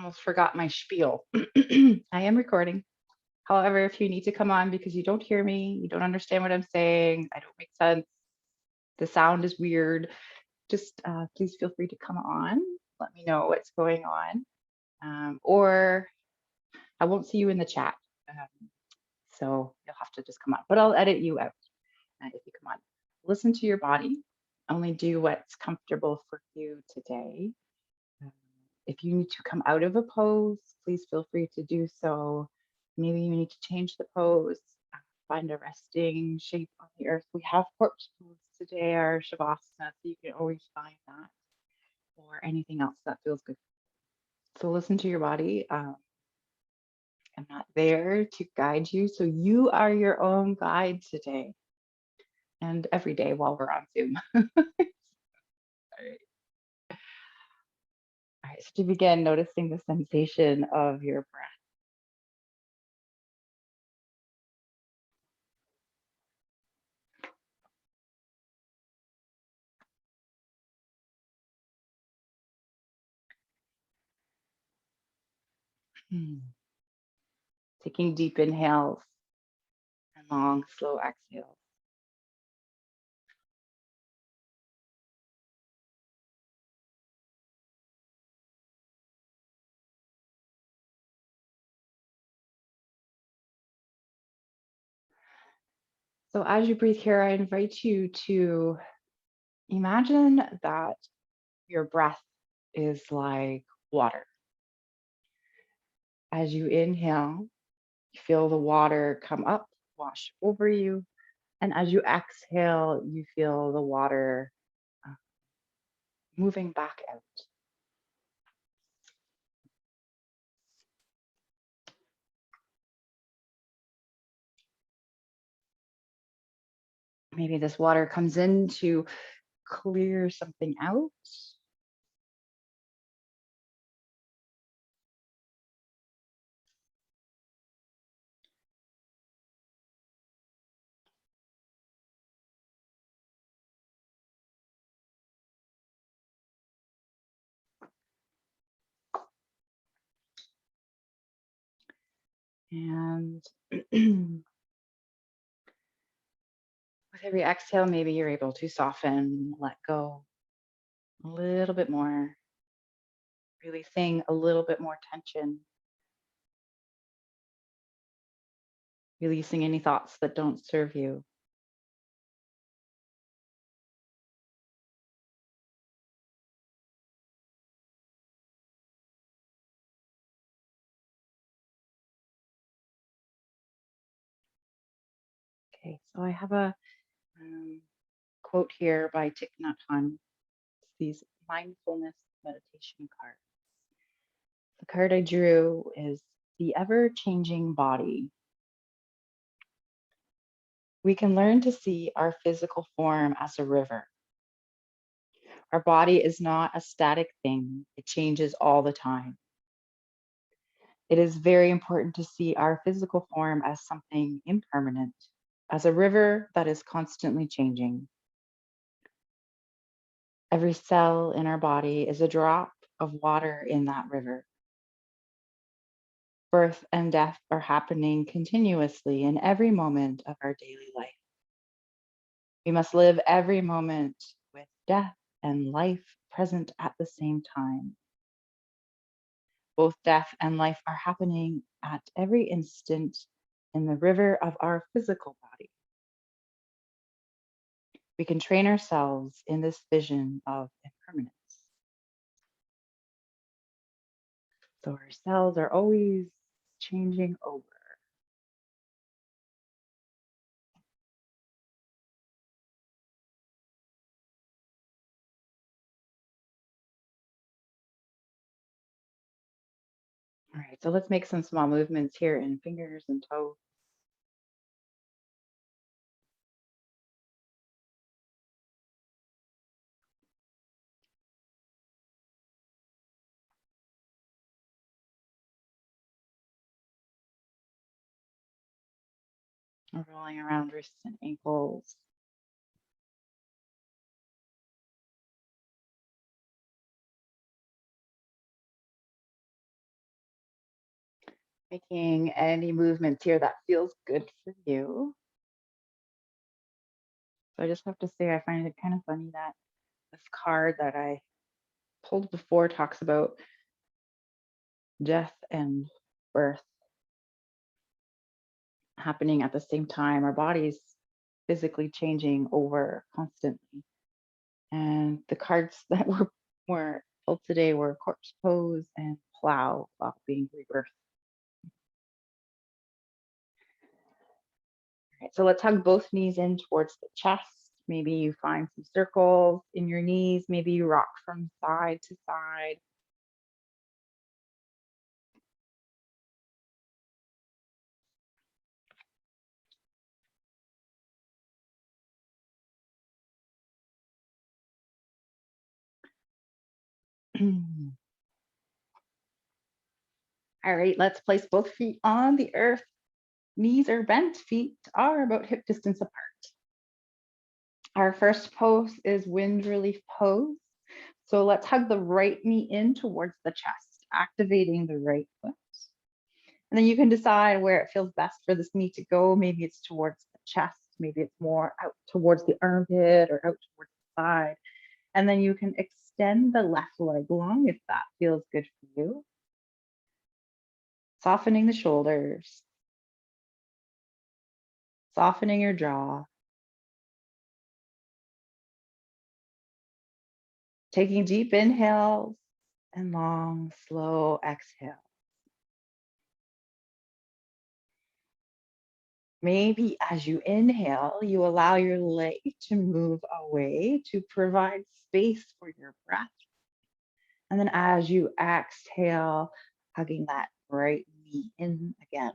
almost forgot my spiel. I am recording. However, if you need to come on because you don't hear me, you don't understand what I'm saying, I don't make sense, the sound is weird, just please feel free to come on. Let me know what's going on. Or I won't see you in the chat. So you'll have to just come on, but I'll edit you out if you come on. Listen to your body. Only do what's comfortable for you today. Um, If you need to come out of a pose, please feel free to do so. Maybe you need to change the pose, find a resting shape on the earth. We have corpse pose today, our Shavasana, so you can always find that or anything else that feels good. So listen to your body. I'm not there to guide you, so you are your own guide today and every day while we're on Zoom. All right. All right, so to begin, noticing the sensation of your breath. Taking deep inhales and long, slow exhales. So as you breathe here, I invite you to imagine that your breath is like water. As you inhale, you feel the water come up, wash over you. And as you exhale, you feel the water uh, moving back out. Maybe this water comes in to clear something out. And with every exhale, maybe you're able to soften, let go a little bit more, releasing a little bit more tension, releasing any thoughts that don't serve you. Okay, so I have a quote here by Thich Nhat Hanh. It's these mindfulness meditation cards. The card I drew is the ever-changing body. We can learn to see our physical form as a river. Our body is not a static thing. It changes all the time. It is very important to see our physical form as something impermanent, as a river that is constantly changing. Every cell in our body is a drop of water in that river. Birth and death are happening continuously in every moment of our daily life. We must live every moment with death and life present at the same time. Both death and life are happening at every instant in the river of our physical body. We can train ourselves in this vision of impermanence. So our cells are always changing over. All right, so let's make some small movements here in fingers and toes. Rolling around wrists and ankles. Making any movements here that feels good for you. So I just have to say, I find it kind of funny that this card that I pulled before talks about death and birth happening at the same time. Our bodies physically changing over constantly. And the cards that were pulled today were corpse pose and plow being rebirth. All right, so let's hug both knees in towards the chest. Maybe you find some circles in your knees. Maybe you rock from side to side. All right, let's place both feet on the earth. Knees are bent, feet are about hip distance apart. Our first pose is wind relief pose. So let's hug the right knee in towards the chest, activating the right foot. And then you can decide where it feels best for this knee to go. Maybe it's towards the chest, maybe it's more out towards the armpit or out towards the side. And then you can extend the left leg long if that feels good for you. Softening the shoulders, softening your jaw, taking deep inhales and long, slow exhale. Maybe as you inhale, you allow your leg to move away to provide space for your breath. And then as you exhale, hugging that right knee in again.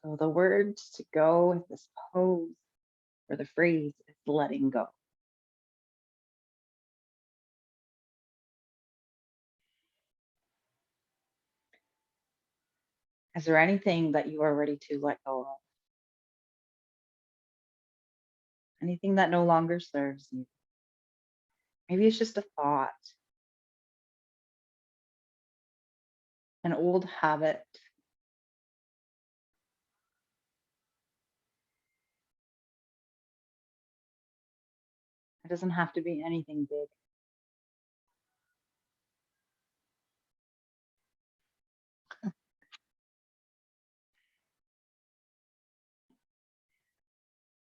So the words to go with this pose or the phrase is letting go. Is there anything that you are ready to let go of? Anything that no longer serves you? Maybe it's just a thought, an old habit. It doesn't have to be anything big.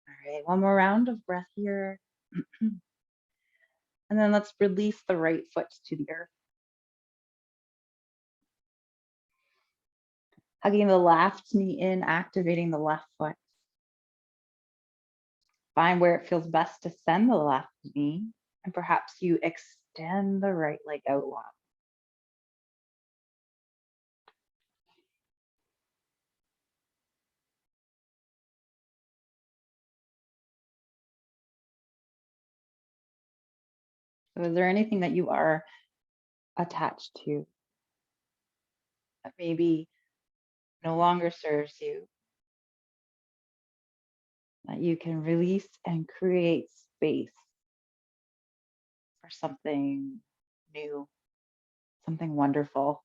All right, one more round of breath here. And then let's release the right foot to the earth. Hugging the left knee in, activating the left foot. Find where it feels best to send the left knee, and perhaps you extend the right leg out long. So is there anything that you are attached to that maybe no longer serves you, that you can release and create space for something new, something wonderful?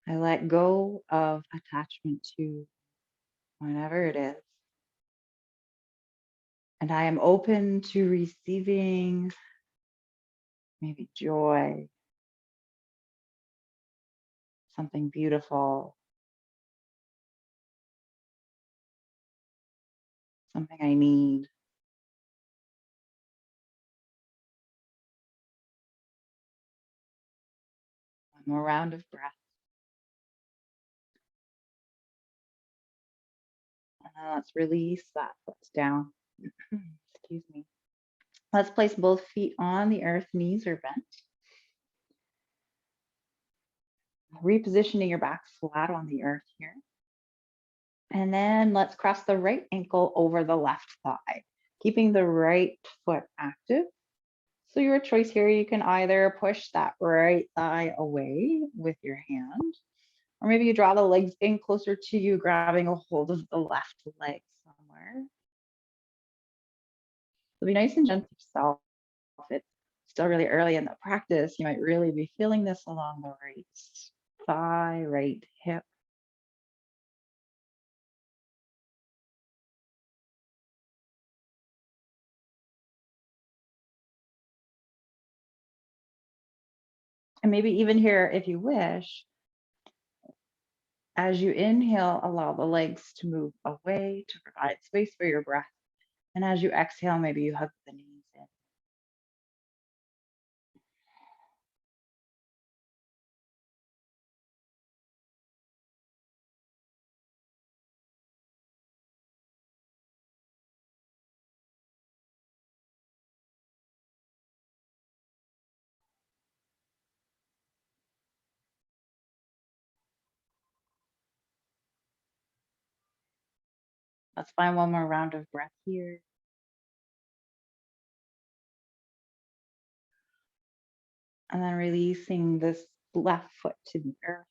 I let go of attachment to whatever it is. And I am open to receiving maybe joy, something beautiful, something I need. One more round of breath. And then let's release that foot down. Excuse me. Let's place both feet on the earth, knees are bent. Repositioning your back flat on the earth here. And then let's cross the right ankle over the left thigh, keeping the right foot active. So your choice here, you can either push that right thigh away with your hand, or maybe you draw the legs in closer to you, grabbing a hold of the left leg somewhere. So be nice and gentle with yourself. It's still really early in the practice. You might really be feeling this along the right thigh, right hip. And maybe even here, if you wish, as you inhale, allow the legs to move away to provide space for your breath. And as you exhale, maybe you hug the knees in. Let's find one more round of breath here. And then releasing this left foot to the earth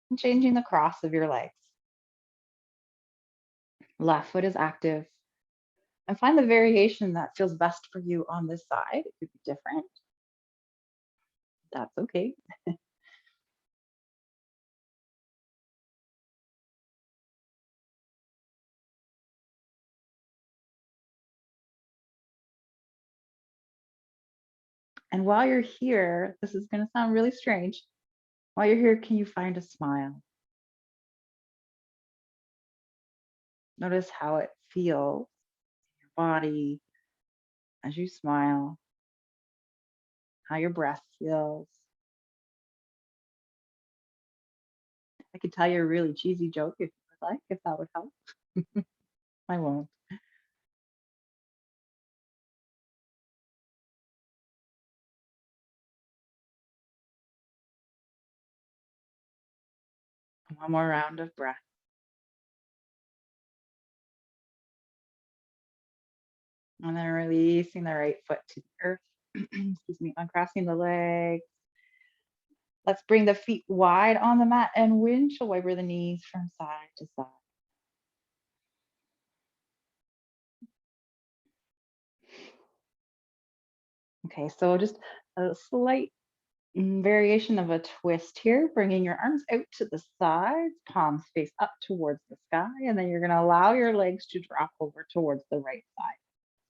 and changing the cross of your legs. Left foot is active. And find the variation that feels best for you on this side. It could be different. That's okay. And while you're here, this is going to sound really strange. While you're here, can you find a smile? Notice how it feels in your body as you smile, how your breath feels. I could tell you a really cheesy joke if you would like, if that would help. I won't. One more round of breath. And then releasing the right foot to the earth. Excuse me, uncrossing the legs. Let's bring the feet wide on the mat and windshield wiper the knees from side to side. Okay, so just a slight variation of a twist here, bringing your arms out to the sides, palms face up towards the sky, and then you're going to allow your legs to drop over towards the right side.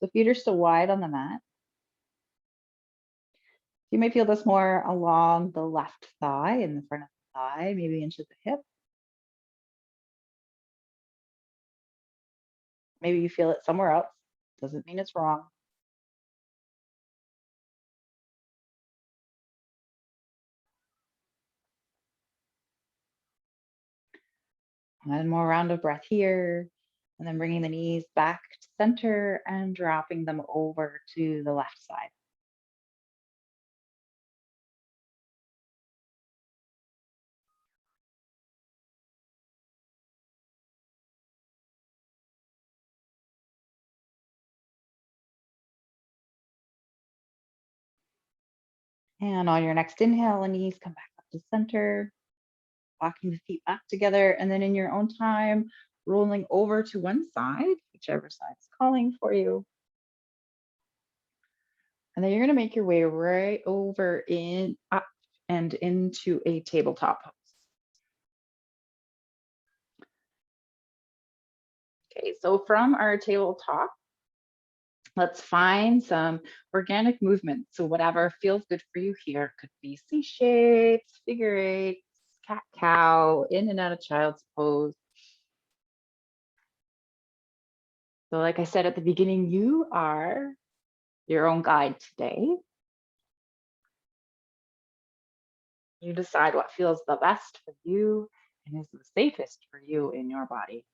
The feet are still wide on the mat. You may feel this more along the left thigh in the front of the thigh, maybe into the hip. Maybe you feel it somewhere else. Doesn't mean it's wrong. One more round of breath here. And then bringing the knees back to center and dropping them over to the left side. And on your next inhale, the knees come back up to center, walking the feet back together. And then in your own time, rolling over to one side, whichever side is calling for you. And then you're going to make your way right over in up and into a tabletop pose. Okay, so from our tabletop, let's find some organic movement. So whatever feels good for you here. Could be C shapes, figure eights, cat cow, in and out of child's pose. So like I said at the beginning, you are your own guide today. You decide what feels the best for you and is the safest for you in your body.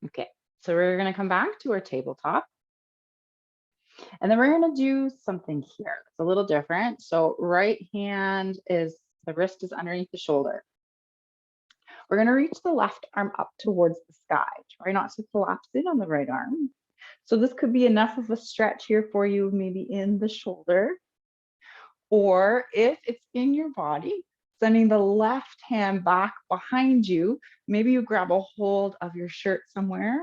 Okay, so we're going to come back to our tabletop. And then we're going to do something here. It's a little different. So right hand is, the wrist is underneath the shoulder. We're going to reach the left arm up towards the sky. Try not to collapse in on the right arm. So this could be enough of a stretch here for you, maybe in the shoulder. Or if it's in your body, sending the left hand back behind you. Maybe you grab a hold of your shirt somewhere.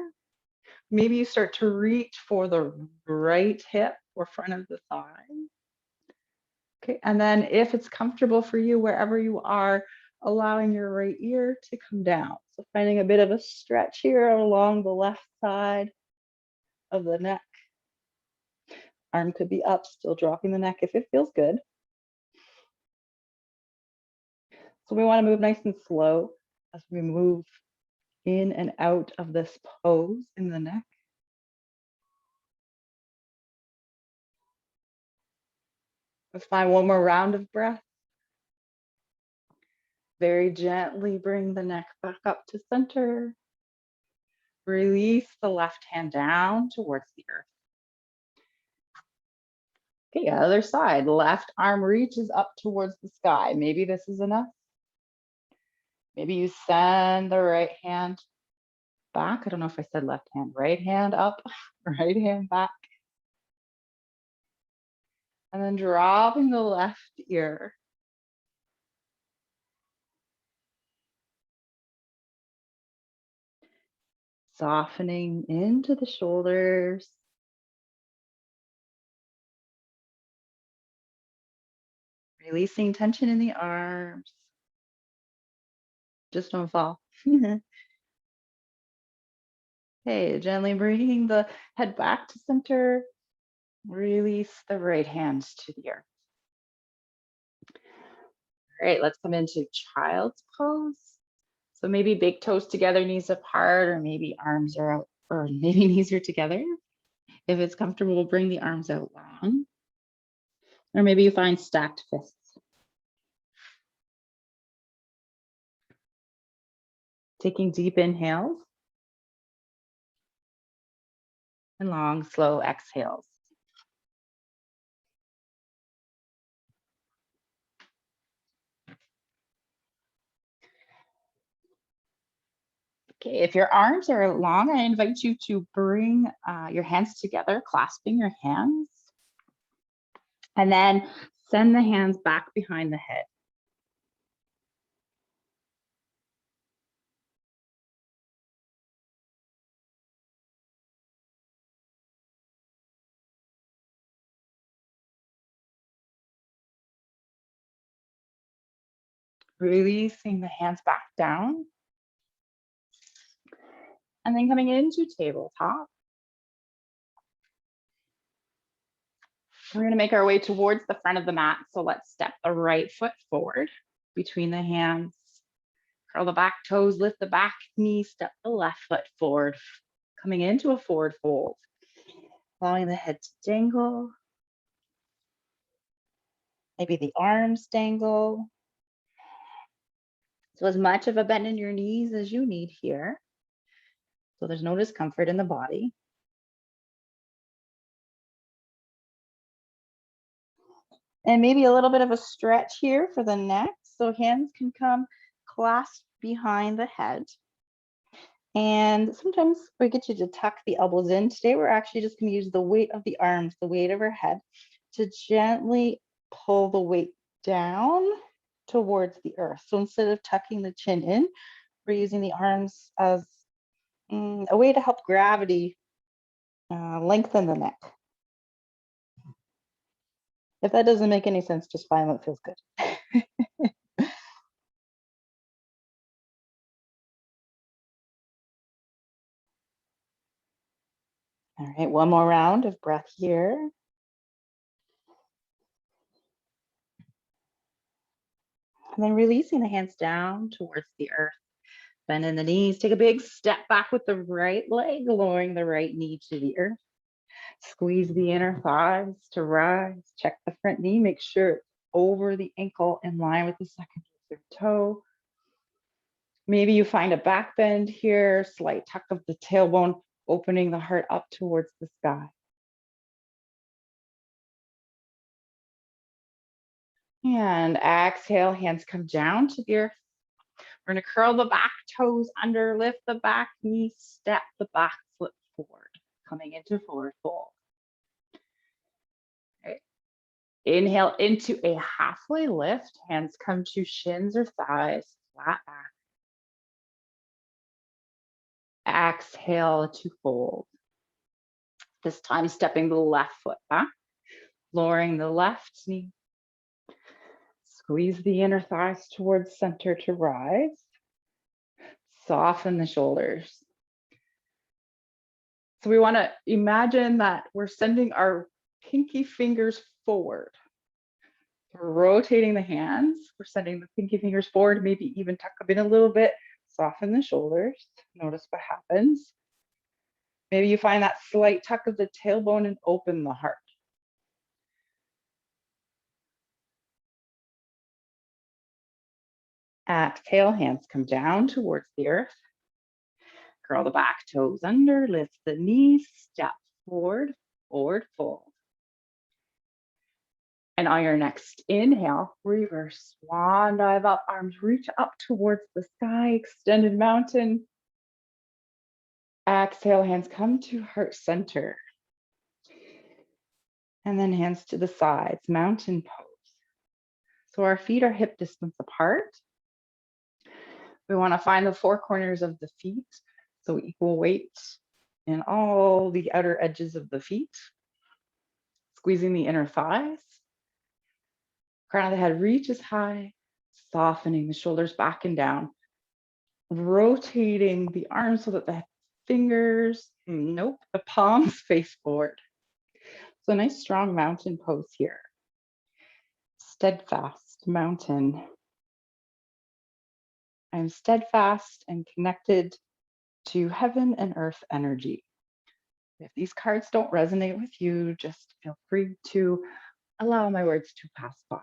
Maybe you start to reach for the right hip or front of the thigh. Okay, and then if it's comfortable for you, wherever you are, allowing your right ear to come down. So finding a bit of a stretch here along the left side of the neck. Arm could be up, still dropping the neck if it feels good. So we want to move nice and slow as we move in and out of this pose in the neck. Let's find one more round of breath. Very gently bring the neck back up to center. Release the left hand down towards the earth. Okay, other side. Left arm reaches up towards the sky. Maybe this is enough. Maybe you send the right hand back. I don't know if I said left hand. Right hand up, right hand back. And then dropping the left ear. Softening into the shoulders. Releasing tension in the arms. Just don't fall. Okay, gently bringing the head back to center. Release the right hand to the earth. All right, let's come into child's pose. So maybe big toes together, knees apart, or maybe arms are out, or maybe knees are together. If it's comfortable, bring the arms out long. Or maybe you find stacked fists. Taking deep inhales and long, slow exhales. Okay, if your arms are out long, I invite you to bring your hands together, clasping your hands. And then send the hands back behind the head. Releasing the hands back down. And then coming into tabletop. We're going to make our way towards the front of the mat. So let's step the right foot forward between the hands. Curl the back toes, lift the back knee, step the left foot forward, coming into a forward fold. Allowing the head to dangle. Maybe the arms dangle. So as much of a bend in your knees as you need here. So there's no discomfort in the body. And maybe a little bit of a stretch here for the neck. So hands can come clasped behind the head. And sometimes we get you to tuck the elbows in. Today, we're actually just going to use the weight of the arms, the weight of our head, to gently pull the weight down towards the earth. So instead of tucking the chin in, we're using the arms as a way to help gravity lengthen the neck. If that doesn't make any sense, just find what feels good. All right, one more round of breath here. And then releasing the hands down towards the earth. Bend in the knees, take a big step back with the right leg, lowering the right knee to the earth. Squeeze the inner thighs to rise. Check the front knee, make sure it's over the ankle in line with the second or third toe. Maybe you find a back bend here, slight tuck of the tailbone, opening the heart up towards the sky. And exhale, hands come down to the earth. We're going to curl the back toes under, lift the back knee, step the back foot forward, coming into forward fold. Okay. Inhale into a halfway lift. Hands come to shins or thighs, flat back. Exhale to fold. This time stepping the left foot back, lowering the left knee. Squeeze the inner thighs towards center to rise. Soften the shoulders. So we want to imagine that we're sending our pinky fingers forward. We're rotating the hands. We're sending the pinky fingers forward, maybe even tuck them in a little bit. Soften the shoulders. Notice what happens. Maybe you find that slight tuck of the tailbone and open the heart. Exhale, hands come down towards the earth. Curl the back toes under, lift the knees, step forward, forward fold. And on your next inhale, reverse swan dive up, arms reach up towards the sky, extended mountain. Exhale, hands come to heart center. And then hands to the sides, mountain pose. So our feet are hip distance apart. We want to find the four corners of the feet, so equal weight in all the outer edges of the feet. Squeezing the inner thighs. Crown of the head reaches high, softening the shoulders back and down. Rotating the arms so that the fingers, the palms face forward. So a nice strong mountain pose here. Steadfast mountain. I'm steadfast and connected to heaven and earth energy. If these cards don't resonate with you, just feel free to allow my words to pass by.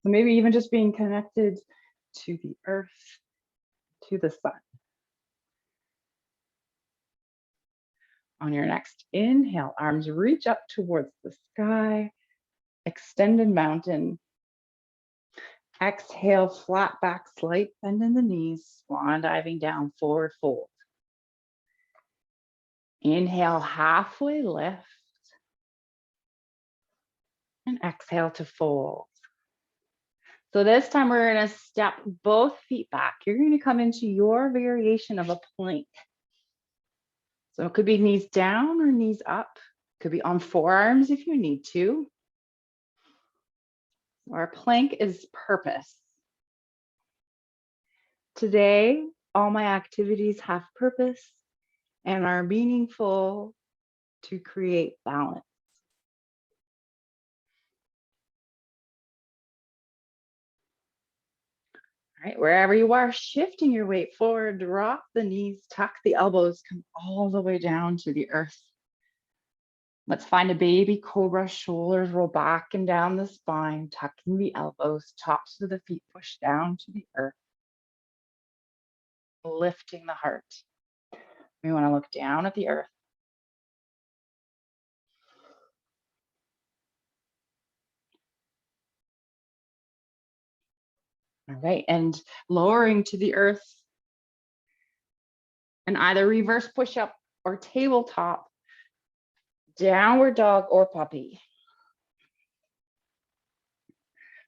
So maybe even just being connected to the earth, to the sun. On your next inhale, arms reach up towards the sky, extended mountain. Exhale, flat back, slight bend in the knees, swan diving down, forward fold. Inhale, halfway lift. And exhale to fold. So this time we're going to step both feet back. You're going to come into your variation of a plank. So it could be knees down or knees up. Could be on forearms if you need to. Our plank is purpose. Today, all my activities have purpose and are meaningful to create balance. All right, wherever you are, shifting your weight forward, drop the knees, tuck the elbows, come all the way down to the earth. Let's find a baby cobra, shoulders roll back and down the spine, tucking the elbows, tops of the feet push down to the earth, lifting the heart. We want to look down at the earth. All right, and lowering to the earth, and either reverse push-up or tabletop, downward dog or puppy.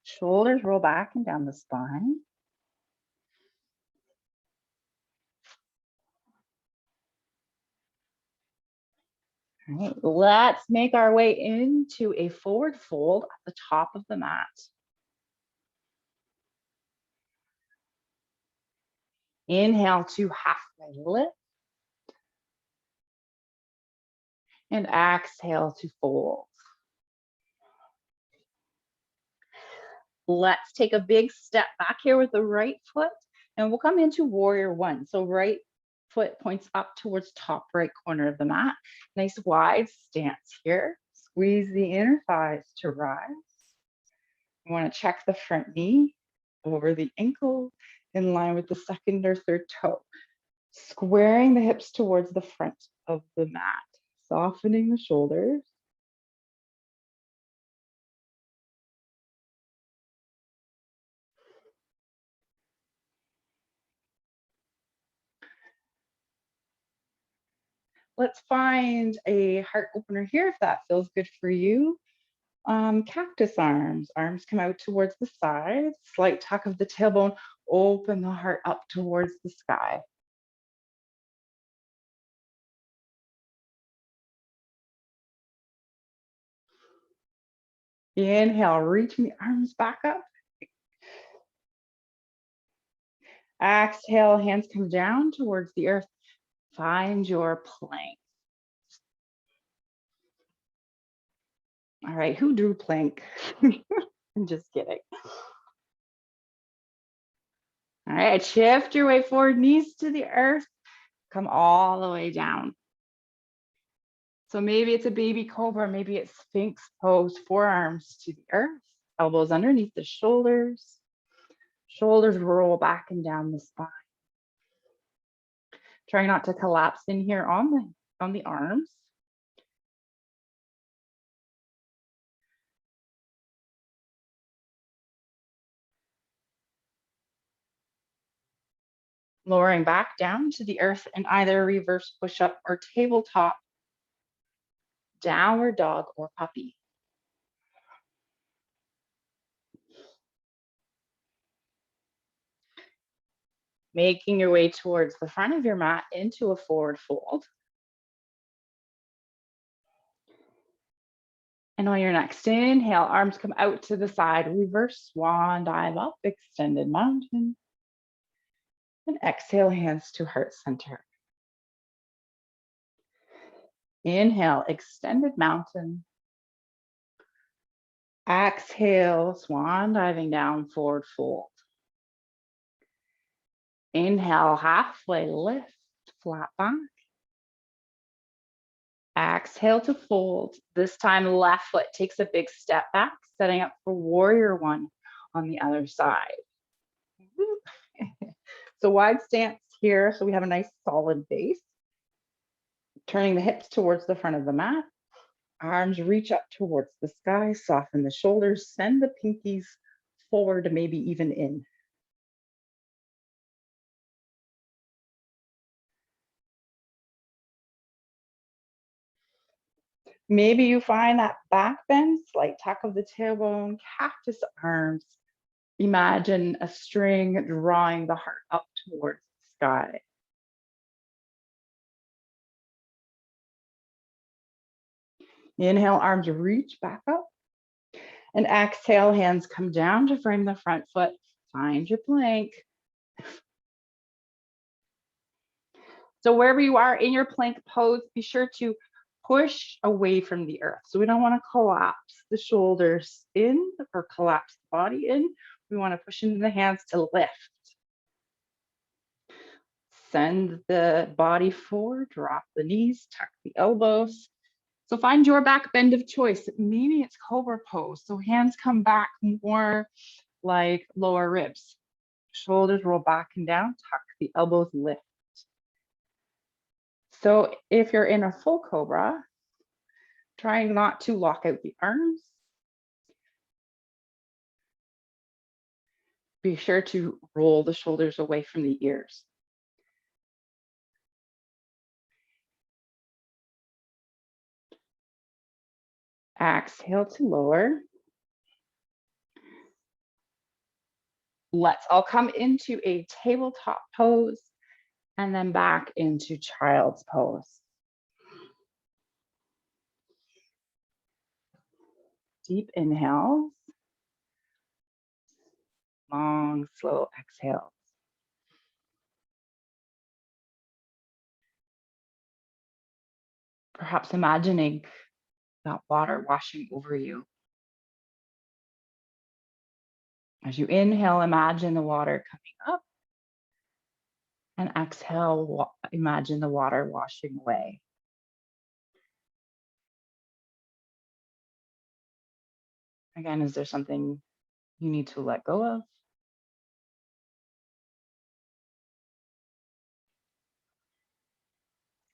Shoulders roll back and down the spine. All right, let's make our way into a forward fold at the top of the mat. Inhale to halfway lift. And exhale to fold. Let's take a big step back here with the right foot, and we'll come into warrior one. So right foot points up towards top right corner of the mat. Nice wide stance here. Squeeze the inner thighs to rise. You want to check the front knee over the ankle in line with the second or third toe. Squaring the hips towards the front of the mat. Softening the shoulders. let's find a heart opener here if that feels good for you. Cactus arms. Arms come out towards the sides. Slight tuck of the tailbone. Open the heart up towards the sky. Inhale, reaching the arms back up. Exhale, hands come down towards the earth. Find your plank. All right, who drew plank? I'm just kidding. All right, shift your way forward, knees to the earth. Come all the way down. So maybe it's a baby cobra, maybe it's sphinx pose, forearms to the earth, elbows underneath the shoulders. Shoulders roll back and down the spine. Try not to collapse in here on the arms. Lowering back down to the earth in either reverse push-up or tabletop, downward dog or puppy. Making your way towards the front of your mat into a forward fold. And on your next inhale, arms come out to the side, reverse swan dive up, extended mountain. And exhale, hands to heart center. Inhale, extended mountain. Exhale, swan diving down, forward fold. Inhale, halfway lift, flat back. Exhale to fold. This time, left foot takes a big step back, setting up for warrior one on the other side. So wide stance here, so we have a nice solid base. Turning the hips towards the front of the mat. Arms reach up towards the sky, soften the shoulders, send the pinkies forward, maybe even in. Maybe you find that back bend, slight tuck of the tailbone, cactus arms. Imagine a string drawing the heart up towards the sky. Inhale, arms reach back up. And exhale, hands come down to frame the front foot. Find your plank. So wherever you are in your plank pose, be sure to push away from the earth. So we don't want to collapse the shoulders in or collapse the body in. We want to push into the hands to lift. Send the body forward, drop the knees, tuck the elbows. So find your back bend of choice. Maybe it's cobra pose. So hands come back more like lower ribs. Shoulders roll back and down, tuck the elbows, lift. So if you're in a full cobra, trying not to lock out the arms. Be sure to roll the shoulders away from the ears. Exhale to lower. Let's all come into a tabletop pose and then back into child's pose. Deep inhales. Long, slow exhales. Perhaps imagining that water washing over you. As you inhale, imagine the water coming up. And exhale, imagine the water washing away. Again, is there something you need to let go of?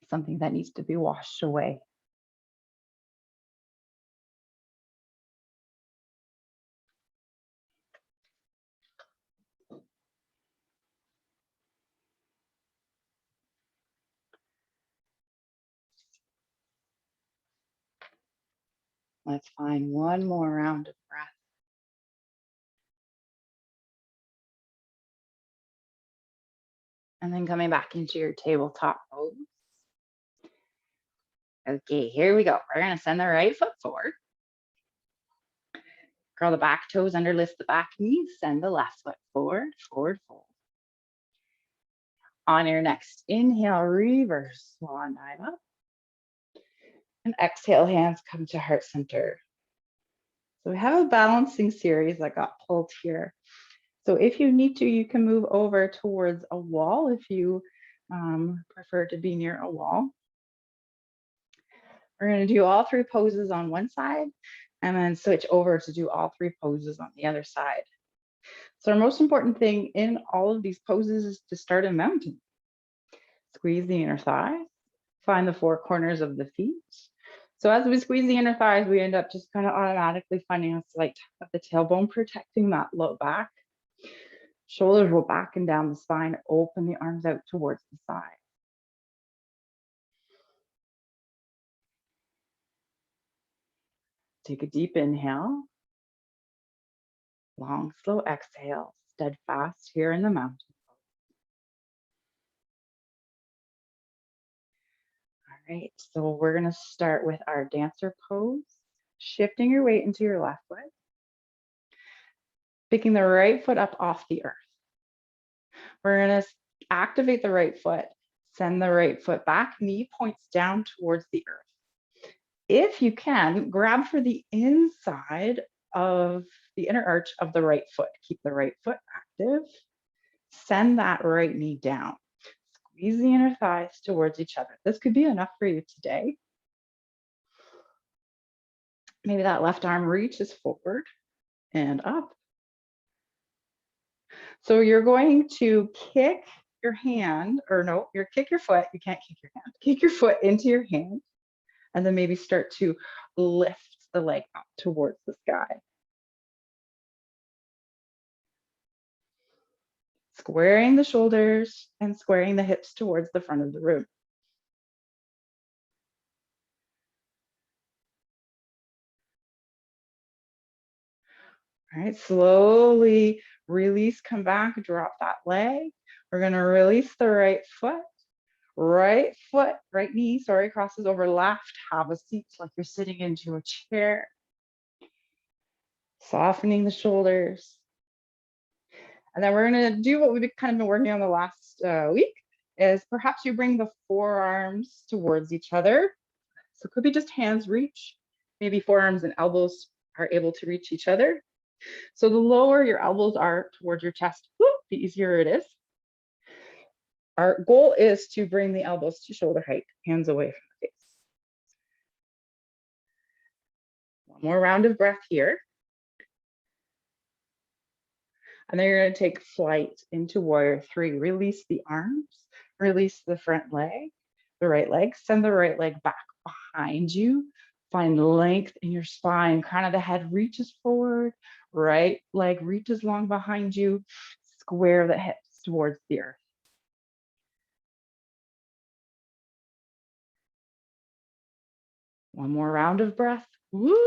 Something that needs to be washed away. Let's find one more round of breath. And then coming back into your tabletop pose. Okay, here we go. We're going to send the right foot forward. Curl the back toes under, lift the back knee, send the left foot forward, forward fold. On your next inhale, reverse swan dive up. And exhale, hands come to heart center. So we have a balancing series that got pulled here. So if you need to, you can move over towards a wall if you prefer to be near a wall. We're going to do all three poses on one side and then switch over to do all three poses on the other side. So our most important thing in all of these poses is to start in mountain. Squeeze the inner thighs, find the four corners of the feet. So as we squeeze the inner thighs, we end up just kind of automatically finding a slight tap of the tailbone, protecting that low back. Shoulders roll back and down the spine, open the arms out towards the side. Take a deep inhale. Long, slow exhale, steadfast here in the mountain. All right, so we're going to start with our dancer pose, shifting your weight into your left foot, picking the right foot up off the earth. We're going to activate the right foot, send the right foot back, knee points down towards the earth. If you can, grab for the inside of the inner arch of the right foot. Keep the right foot active. Send that right knee down. Squeeze the inner thighs towards each other. This could be enough for you today. Maybe that left arm reaches forward and up. So you're going to kick your hand, or no, kick your foot. You can't kick your hand. Kick your foot into your hand, and then maybe start to lift the leg up towards the sky. Squaring the shoulders and squaring the hips towards the front of the room. All right, slowly release, come back, drop that leg. We're gonna release the right foot, right knee, crosses over left. Have a seat like you're sitting into a chair. Softening the shoulders. And then we're gonna do what we've kind of been working on the last week, is perhaps you bring the forearms towards each other. So it could be just hands reach, maybe forearms and elbows are able to reach each other. So the lower your elbows are towards your chest, the easier it is. Our goal is to bring the elbows to shoulder height, hands away from the face. One more round of breath here. And then you're going to take flight into warrior three. Release the arms, release the front leg, the right leg, send the right leg back behind you. Find length in your spine. Crown of the head reaches forward, right leg reaches long behind you. Square the hips towards the earth. One more round of breath. Woo!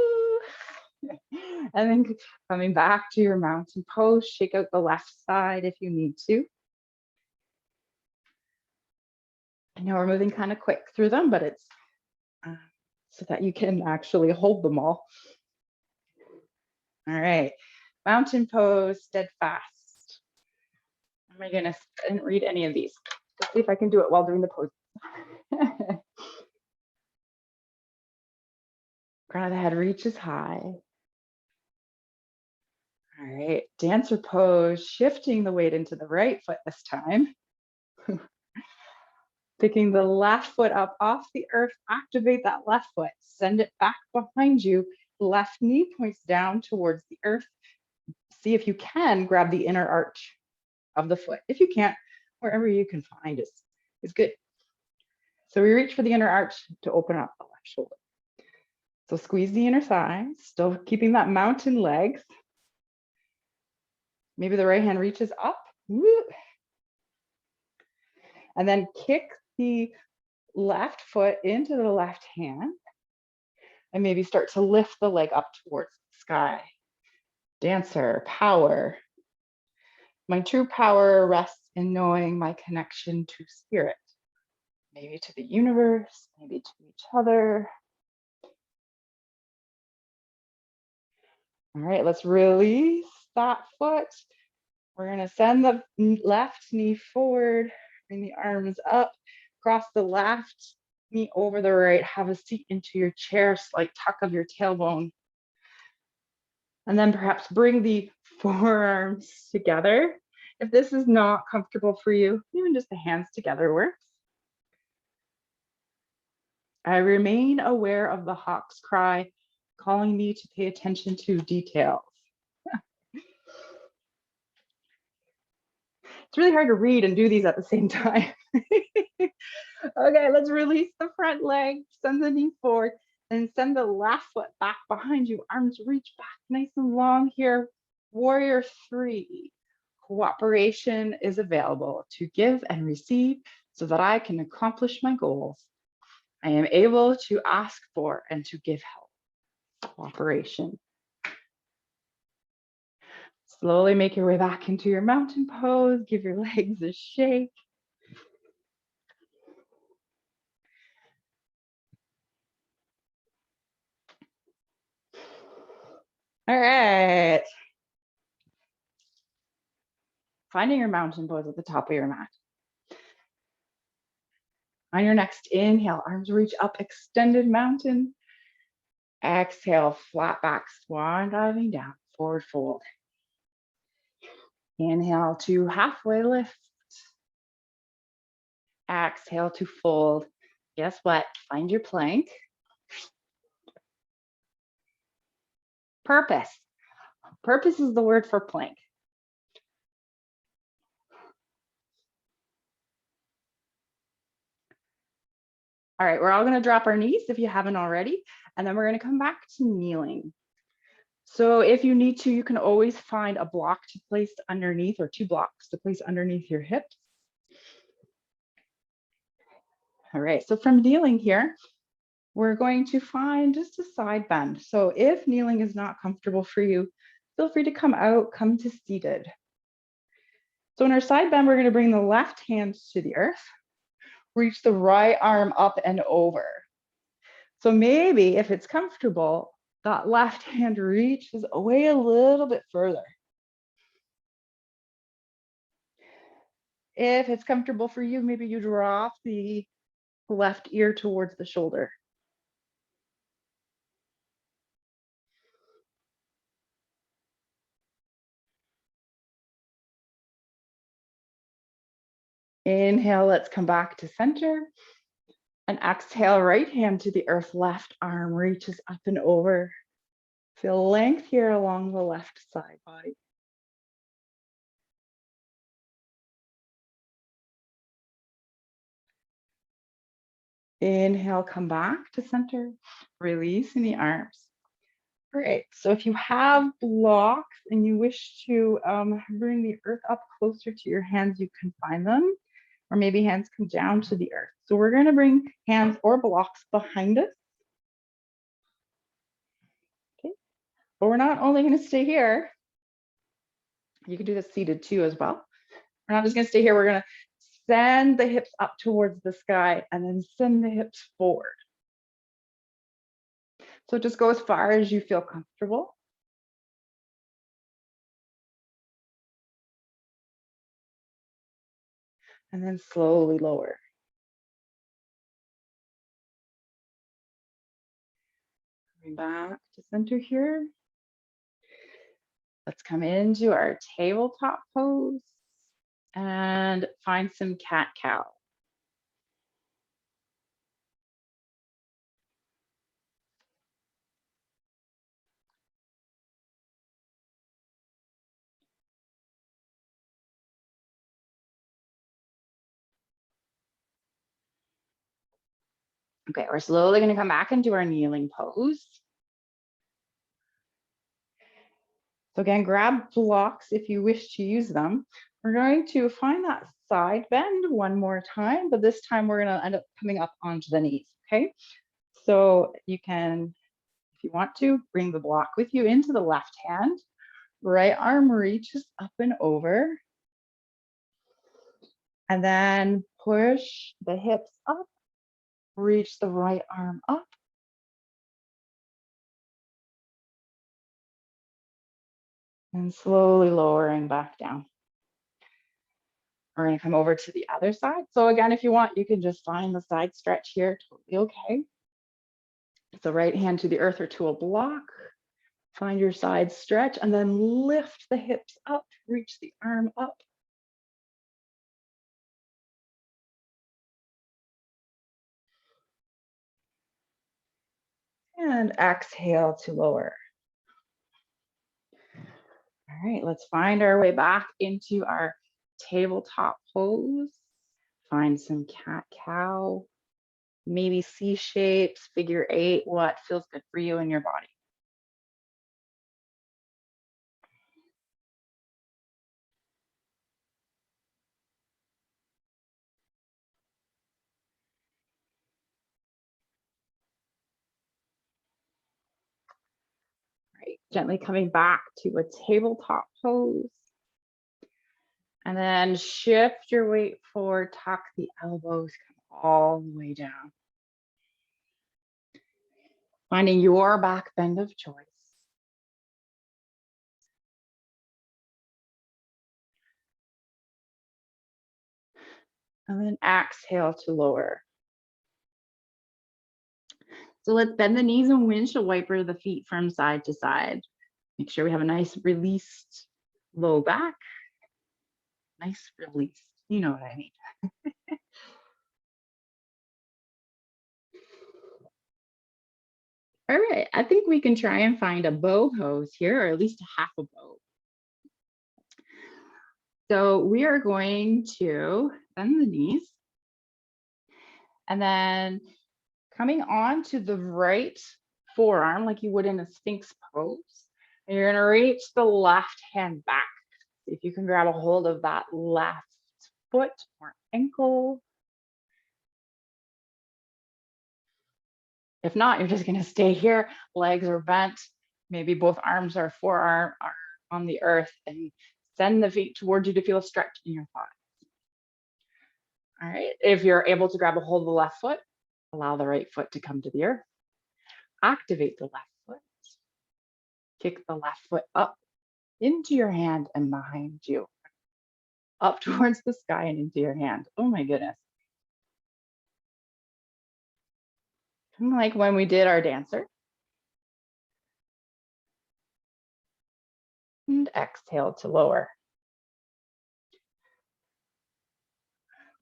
And then coming back to your mountain pose, shake out the left side if you need to. I know we're moving kind of quick through them, but it's so that you can actually hold them all. All right, mountain pose, steadfast. Oh my goodness, I didn't read any of these. Let's see if I can do it while doing the pose. Crown of the head reaches high. All right, dancer pose, shifting the weight into the right foot this time. Picking the left foot up off the earth, activate that left foot, send it back behind you. Left knee points down towards the earth. See if you can grab the inner arch of the foot. If you can't, wherever you can find is good. So we reach for the inner arch to open up the left shoulder. So squeeze the inner thigh, still keeping that mountain legs. Maybe the right hand reaches up. Woo. And then kick the left foot into the left hand. And maybe start to lift the leg up towards the sky. Dancer, power. My true power rests in knowing my connection to spirit, maybe to the universe, maybe to each other. All right, let's release that foot. We're gonna send the left knee forward, bring the arms up, cross the left knee over the right, have a seat into your chair, slight tuck of your tailbone. And then perhaps bring the forearms together. If this is not comfortable for you, even just the hands together works. I remain aware of the hawk's cry, calling me to pay attention to details. It's really hard to read and do these at the same time. Okay, let's release the front leg, send the knee forward, and send the left foot back behind you. Arms reach back nice and long here. Warrior 3. Cooperation is available to give and receive so that I can accomplish my goals. I am able to ask for and to give help. Cooperation. Slowly make your way back into your mountain pose. Give your legs a shake. All right. Finding your mountain pose at the top of your mat. On your next inhale, arms reach up, extended mountain. Exhale, flat back, swan diving down, forward fold. Inhale to halfway lift. Exhale to fold. Guess what? Find your plank. Purpose. Purpose is the word for plank. All right, we're all going to drop our knees if you haven't already, and then we're going to come back to kneeling. So if you need to, you can always find a block to place underneath, or 2 blocks to place underneath your hips. All right, so from kneeling here, we're going to find just a side bend. So if kneeling is not comfortable for you, feel free to come out, come to seated. So in our side bend, we're going to bring the left hand to the earth, reach the right arm up and over. So maybe if it's comfortable, that left hand reaches away a little bit further. If it's comfortable for you, maybe you drop the left ear towards the shoulder. Inhale, let's come back to center. And exhale, right hand to the earth, left arm reaches up and over. Feel length here along the left side body. Inhale, come back to center, releasing the arms. Great, so if you have blocks and you wish to bring the earth up closer to your hands, you can find them, or maybe hands come down to the earth. So we're gonna bring hands or blocks behind us. Okay, but we're not only gonna stay here, you can do this seated too as well. We're not just gonna stay here, we're gonna send the hips up towards the sky and then send the hips forward. So just go as far as you feel comfortable. And then slowly lower. Coming back to center here. Let's come into our tabletop pose and find some cat-cow. Okay, we're slowly going to come back into our kneeling pose. So again, grab blocks if you wish to use them. We're going to find that side bend one more time, but this time we're going to end up coming up onto the knees, okay? So you can you want to, bring the block with you into the left hand. Right arm reaches up and over. And then push the hips up, reach the right arm up. And slowly lowering back down. We're going to come over to the other side. So again, if you want, you can just find the side stretch here, totally okay. So right hand to the earth or to a block. Find your side stretch and then lift the hips up, reach the arm up. And exhale to lower. All right, let's find our way back into our tabletop pose. Find some cat-cow, maybe C shapes, figure 8, what feels good for you in your body. All right, gently coming back to a tabletop pose. And then shift your weight forward, tuck the elbows, come all the way down. Finding your back bend of choice. And then exhale to lower. So let's bend the knees and windshield wiper the feet from side to side. Make sure we have a nice released low back. Nice release. You know what I mean. All right, I think we can try and find a bow pose here, or at least a half a bow. So we are going to bend the knees and then coming on to the right forearm like you would in a Sphinx pose. And you're gonna reach the left hand back. See if you can grab a hold of that left foot or ankle. If not, you're just gonna stay here, legs are bent, maybe both arms or forearm are on the earth, and send the feet towards you to feel a stretch in your thighs. All right, if you're able to grab a hold of the left foot, allow the right foot to come to the earth. Activate the left foot. Kick the left foot up into your hand and behind you. Up towards the sky and into your hand. Oh my goodness. Kind of like when we did our dancer. And exhale to lower.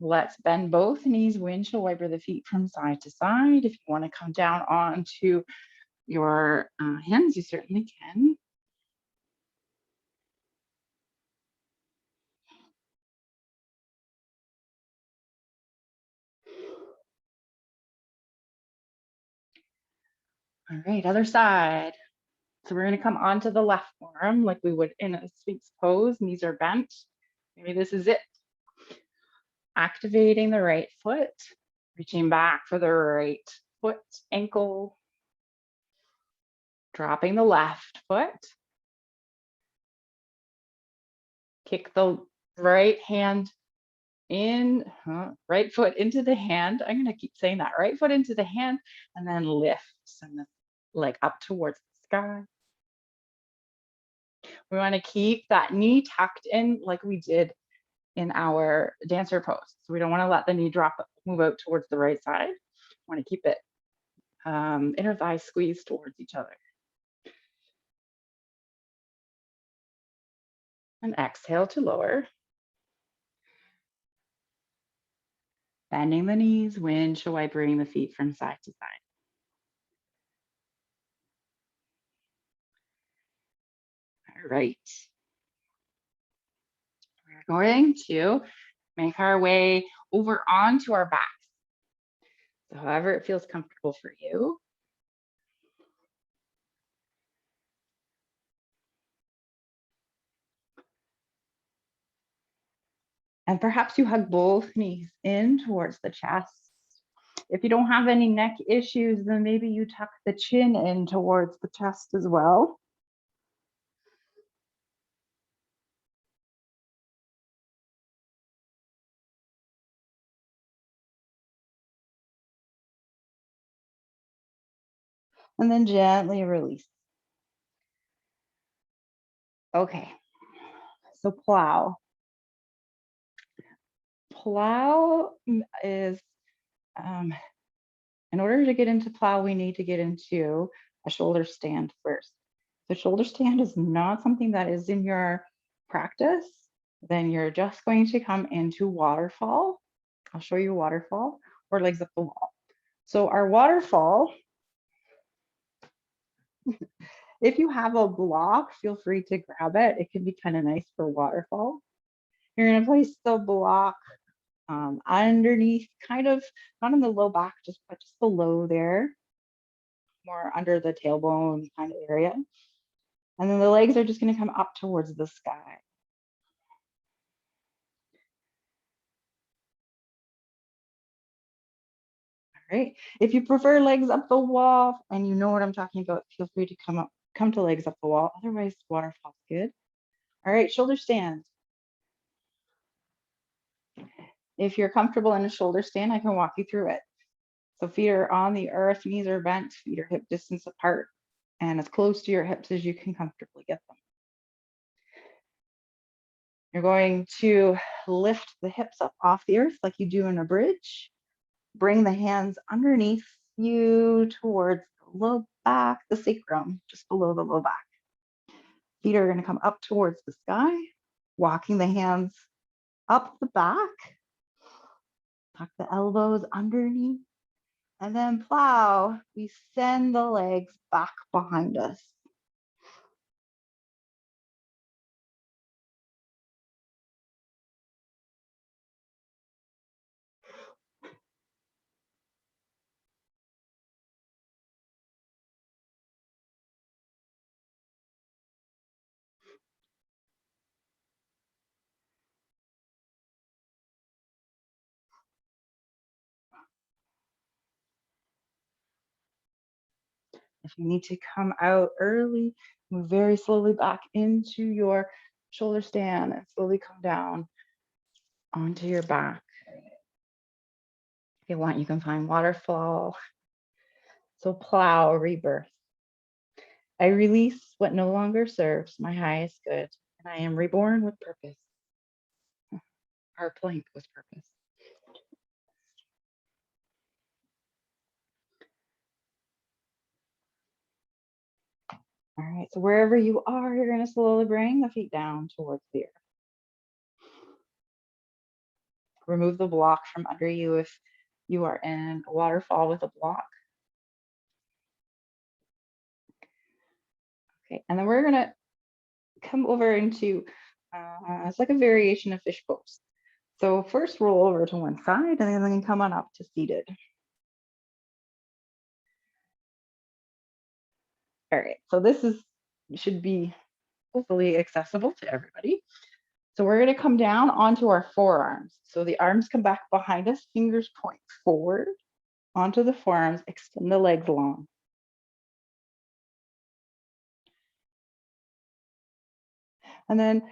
Let's bend both knees, windshield wiper the feet from side to side. If you want to come down onto your hands, you certainly can. All right, other side. So we're going to come onto the left forearm like we would in a Sphinx pose. Knees are bent. Maybe this is it. Activating the right foot, reaching back for the right foot, ankle. Dropping the left foot. Kick the right hand in, right foot into the hand. I'm going to keep saying that. Right foot into the hand and then lift. Send the leg up towards the sky. We want to keep that knee tucked in like we did in our dancer pose. So we don't want to let the knee drop, move out towards the right side. We want to keep it inner thighs squeezed towards each other. And exhale to lower. Bending the knees, windshield wipering the feet from side to side. All right. We're going to make our way over onto our backs. So however it feels comfortable for you. And perhaps you hug both knees in towards the chest. If you don't have any neck issues, then maybe you tuck the chin in towards the chest as well. And then gently release. Okay, so plow. Plow is, in order to get into plow, we need to get into a shoulder stand first. The shoulder stand is not something that is in your practice. Then you're just going to come into waterfall. I'll show you waterfall or legs up the wall. So our waterfall, if you have a block, feel free to grab it. It can be kind of nice for waterfall. You're going to place the block underneath, kind of not in the low back, just below there, more under the tailbone kind of area. And then the legs are just going to come up towards the sky. All right. If you prefer legs up the wall and you know what I'm talking about, feel free to come to legs up the wall. Otherwise, waterfall's good. All right, shoulder stand. If you're comfortable in a shoulder stand, I can walk you through it. So feet are on the earth, knees are bent, feet are hip distance apart, and as close to your hips as you can comfortably get them. You're going to lift the hips up off the earth like you do in a bridge. Bring the hands underneath you towards the low back, the sacrum, just below the low back. Feet are going to come up towards the sky, walking the hands up the back. Tuck the elbows underneath. And then plow, we send the legs back behind us. If you need to come out early, move very slowly back into your shoulder stand and slowly come down onto your back. If you want, you can find waterfall. So plow, rebirth. I release what no longer serves my highest good, and I am reborn with purpose. Our plank with purpose. All right, so wherever you are, you're going to slowly bring the feet down towards the earth. Remove the block from under you if you are in a waterfall with a block. Okay, and then we're going to come over into, it's like a variation of fish pose. So first roll over to one side and then come on up to seated. All right, so this should be hopefully accessible to everybody. So we're going to come down onto our forearms. So the arms come back behind us, fingers point forward onto the forearms, extend the legs long. And then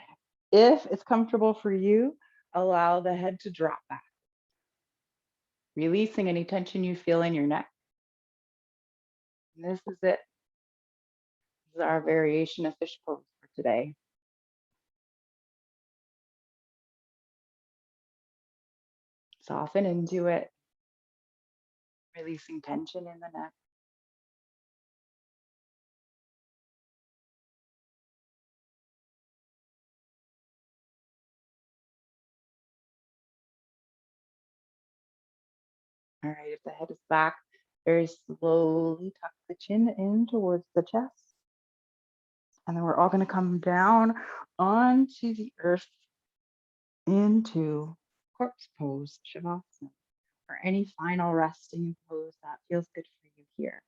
if it's comfortable for you, allow the head to drop back, releasing any tension you feel in your neck. And this is it. This is our variation of fish pose for today. Soften into it, releasing tension in the neck. All right, if the head is back, very slowly tuck the chin in towards the chest. And then we're all going to come down onto the earth into corpse pose, Shavasana, or any final resting pose that feels good for you here.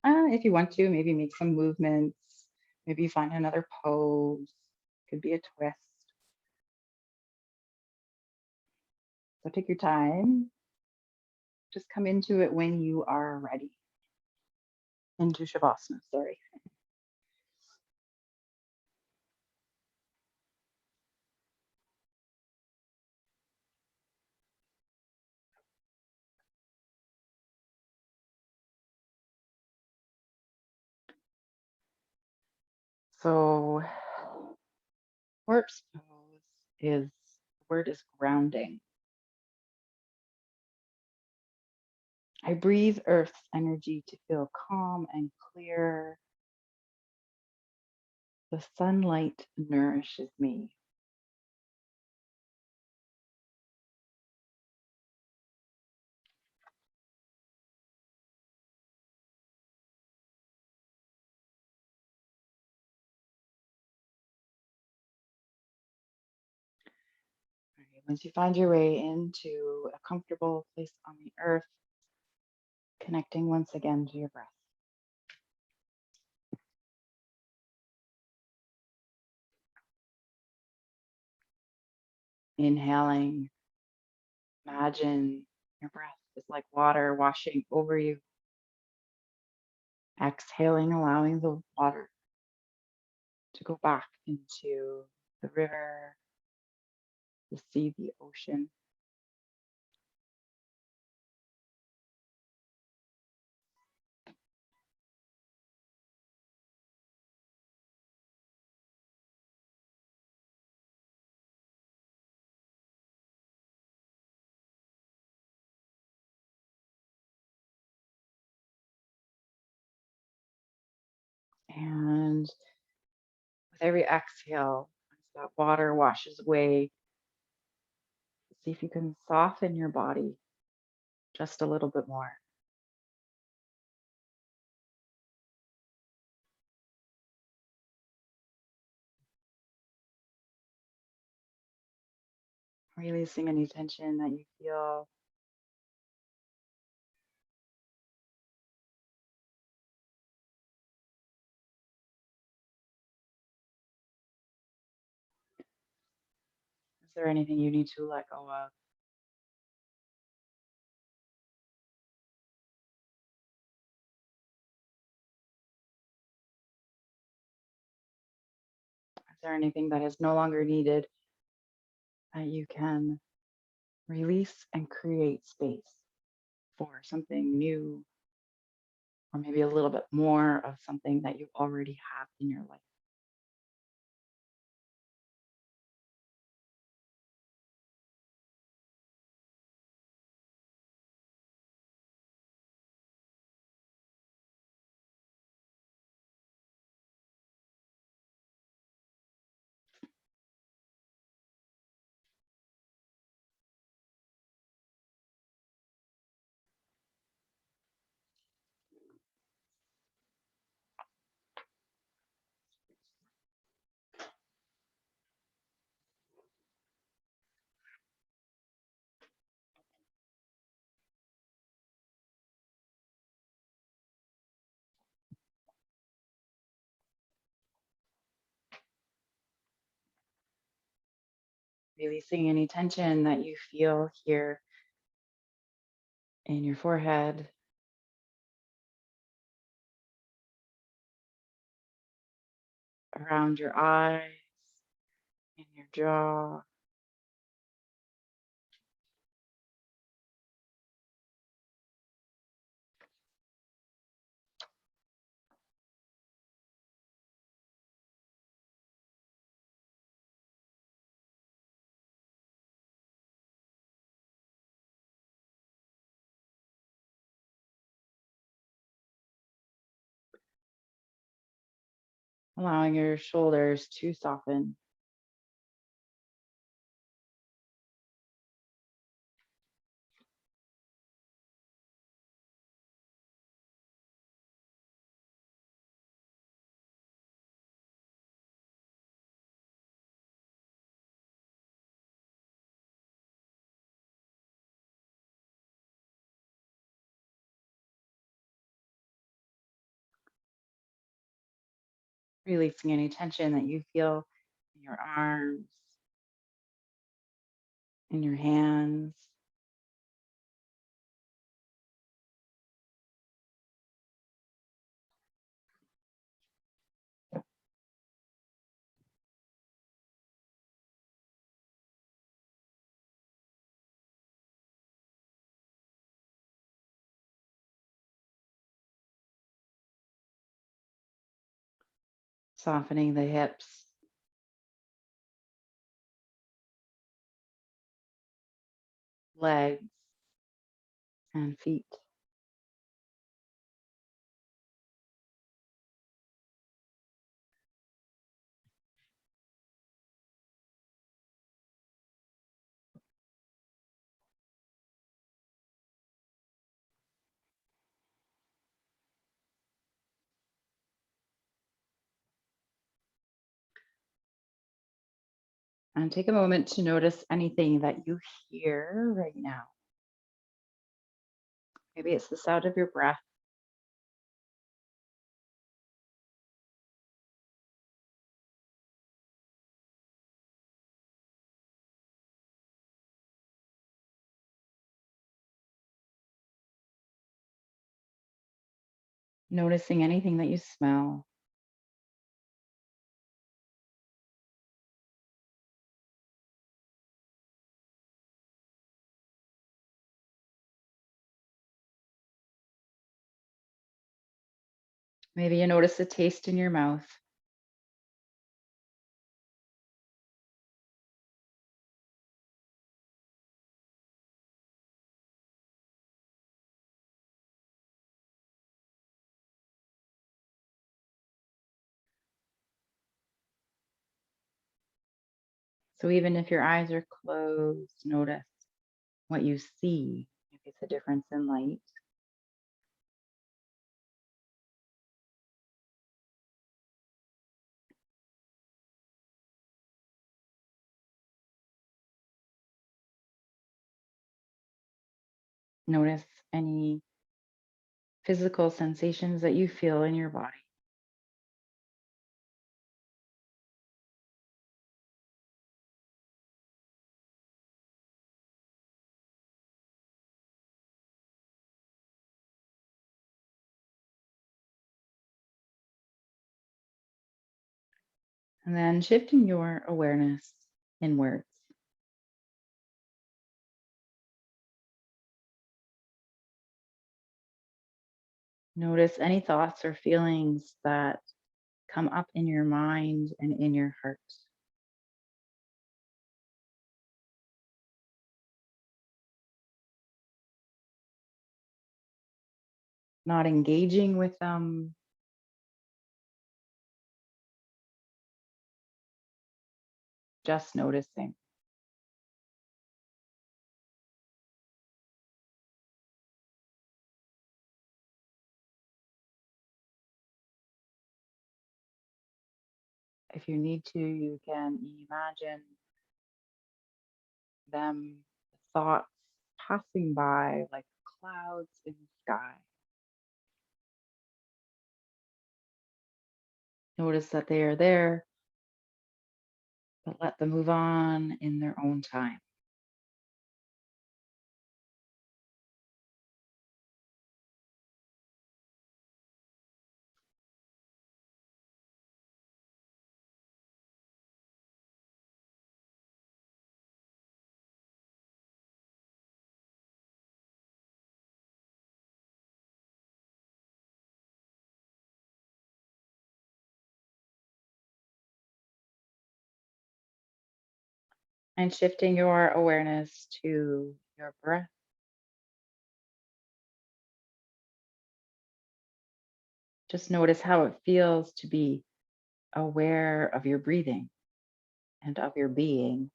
If you want to, maybe make some movements, maybe find another pose, could be a twist. So take your time. Just come into it when you are ready. Into Shavasana, sorry. So corpse pose is, the word is grounding. I breathe Earth's energy to feel calm and clear. The sunlight nourishes me. All right, once you find your way into a comfortable place on the earth, connecting once again to your breath. Inhaling, imagine your breath is like water washing over you. Exhaling, allowing the water to go back into the river, the sea, the ocean. And with every exhale, as that water washes away, see if you can soften your body just a little bit more. Releasing any tension that you feel. Is there anything you need to let go of? Is there anything that is no longer needed that you can release and create space for something new, or maybe a little bit more of something that you already have in your life? Releasing any tension that you feel here in your forehead, around your eyes, in your jaw. Allowing your shoulders to soften. Releasing any tension that you feel in your arms, in your hands. softening the hips, legs, and feet. And take a moment to notice anything that you hear right now. Maybe it's the sound of your breath. Noticing anything that you smell. Maybe you notice the taste in your mouth. So even if your eyes are closed, notice what you see. If it's a difference in light. Notice any physical sensations that you feel in your body. And then shifting your awareness inwards. Notice any thoughts or feelings that come up in your mind and in your heart. Not engaging with them, just noticing. If you need to, you can imagine them, thoughts passing by like clouds in the sky. Notice that they are there, but let them move on in their own time. And shifting your awareness to your breath. Just notice how it feels to be aware of your breathing and of your being.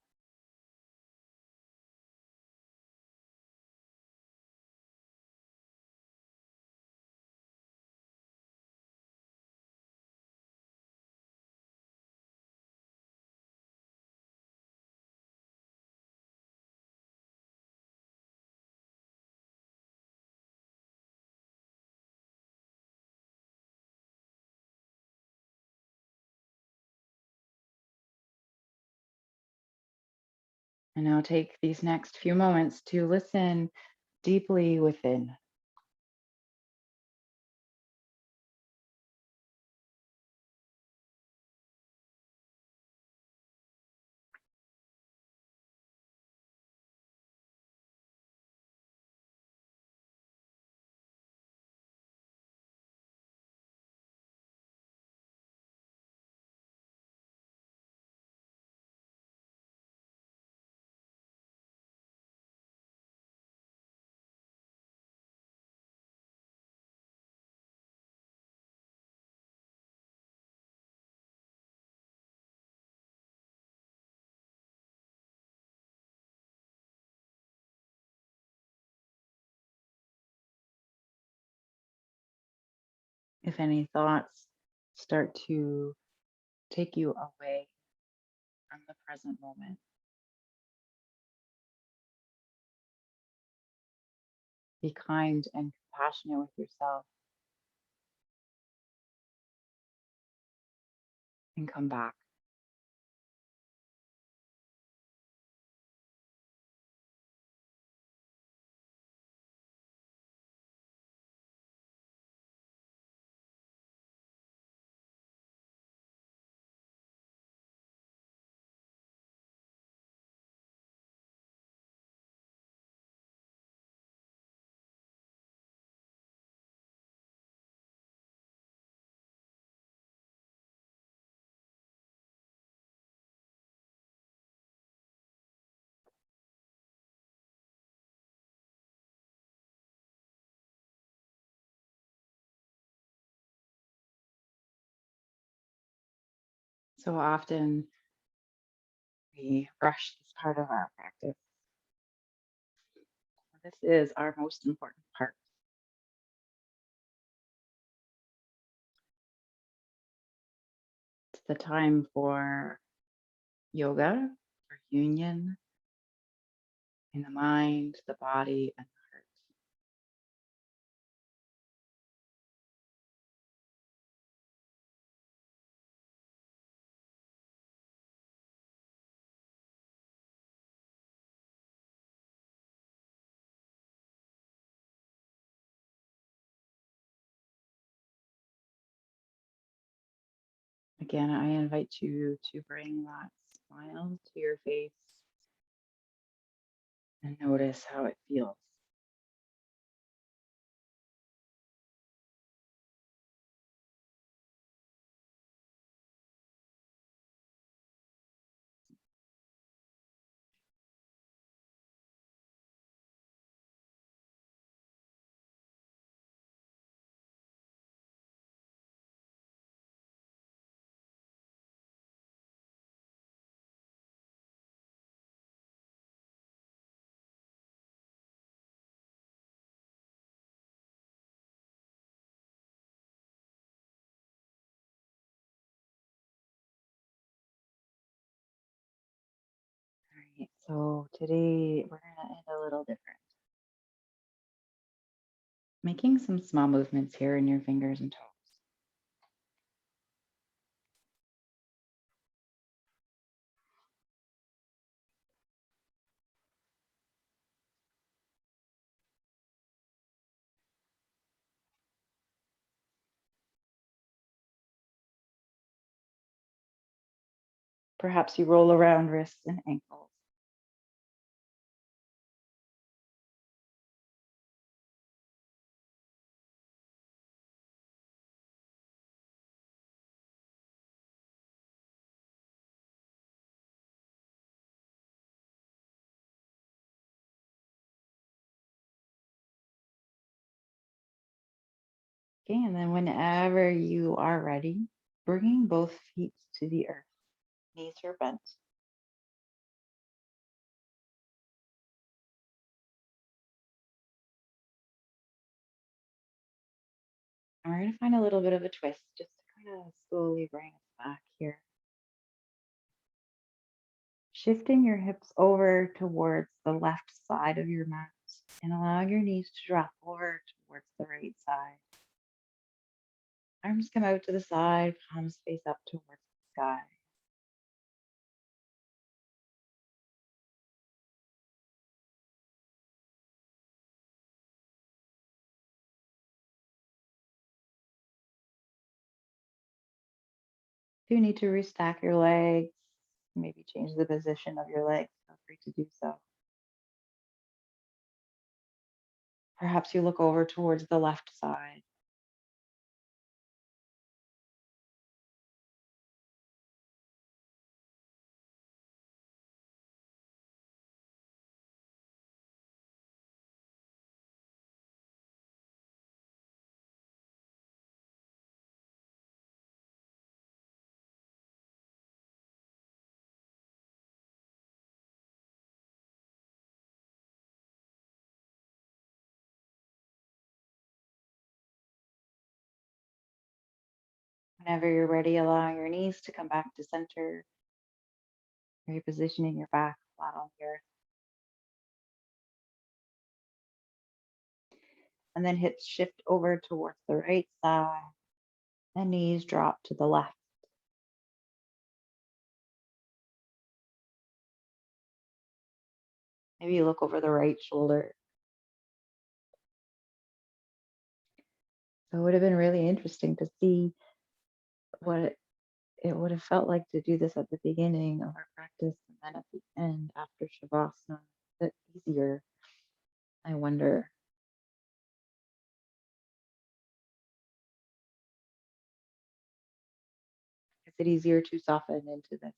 And now take these next few moments to listen deeply within. If any thoughts start to take you away from the present moment, be kind and compassionate with yourself and come back. So often we rush this part of our practice. This is our most important part. It's the time for yoga, for union in the mind, the body, and the heart. Again, I invite you to bring that smile to your face and notice how it feels. All right, so today we're going to end a little different. Making some small movements here in your fingers and toes. Perhaps you roll around wrists and ankles. Okay, and then whenever you are ready, bringing both feet to the earth. Knees are bent. And we're going to find a little bit of a twist just to kind of slowly bring us back here. Shifting your hips over towards the left side of your mat and allowing your knees to drop over towards the right side. Arms come out to the side, palms face up towards the sky. If you need to restack your legs, maybe change the position of your legs, feel free to do so. Perhaps you look over towards the left side. Whenever you're ready, allowing your knees to come back to center, repositioning your back flat on the earth. And then hips shift over towards the right side and knees drop to the left. Maybe you look over the right shoulder. So it would have been really interesting to see what it would have felt like to do this at the beginning of our practice and then at the end after Shavasana. A bit easier, I wonder. Is it easier to soften into this?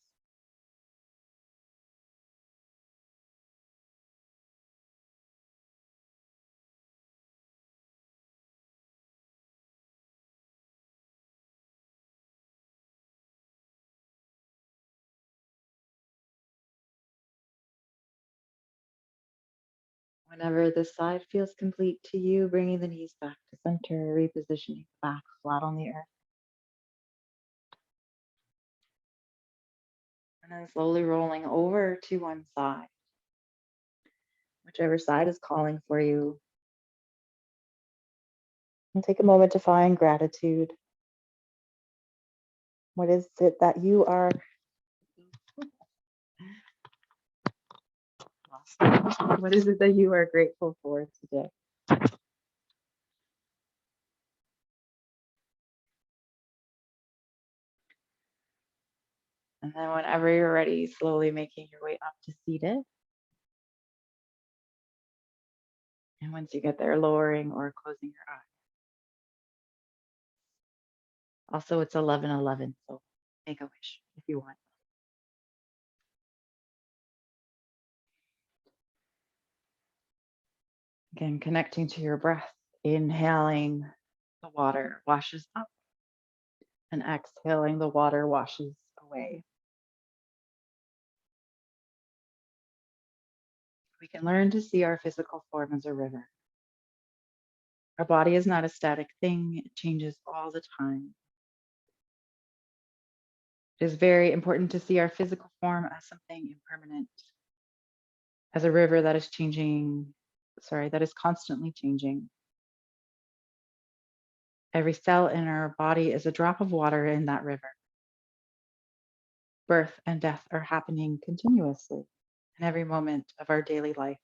Whenever this side feels complete to you, bringing the knees back to center, repositioning the back flat on the earth. And then slowly rolling over to one side, whichever side is calling for you. And take a moment to find gratitude. What is it that you are? What is it that you are grateful for today? And then whenever you're ready, slowly making your way up to seated. And once you get there, lowering or closing your eyes. Also, it's 11:11, so make a wish if you want. Again, connecting to your breath, inhaling, the water washes up, and exhaling, the water washes away. We can learn to see our physical form as a river. Our body is not a static thing, it changes all the time. It is very important to see our physical form as something impermanent, as a river that is changing, that is constantly changing. Every cell in our body is a drop of water in that river. Birth and death are happening continuously in every moment of our daily life.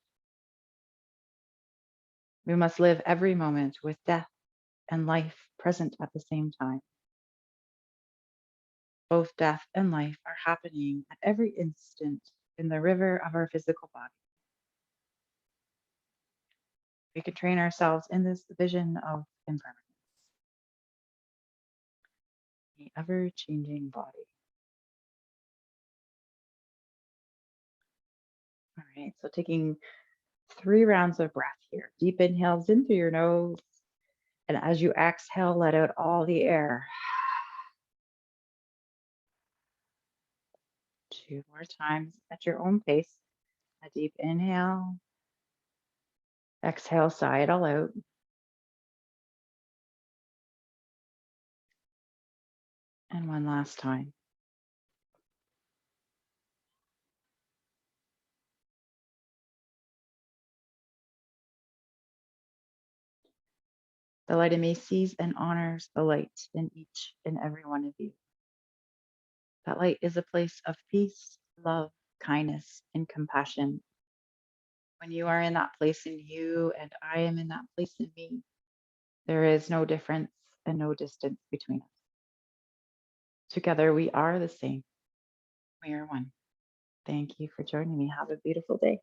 We must live every moment with death and life present at the same time. Both death and life are happening at every instant in the river of our physical body. We can train ourselves in this vision of impermanence, the ever-changing body. All right, so taking 3 rounds of breath here. Deep inhales in through your nose, and as you exhale, let out all the air. 2 more times at your own pace. A deep inhale. Exhale, sigh it all out. And one last time. The light in me sees and honors the light in each and every one of you. That light is a place of peace, love, kindness, and compassion. When you are in that place in you and I am in that place in me, there is no difference and no distance between us. Together we are the same. We are one. Thank you for joining me. Have a beautiful day.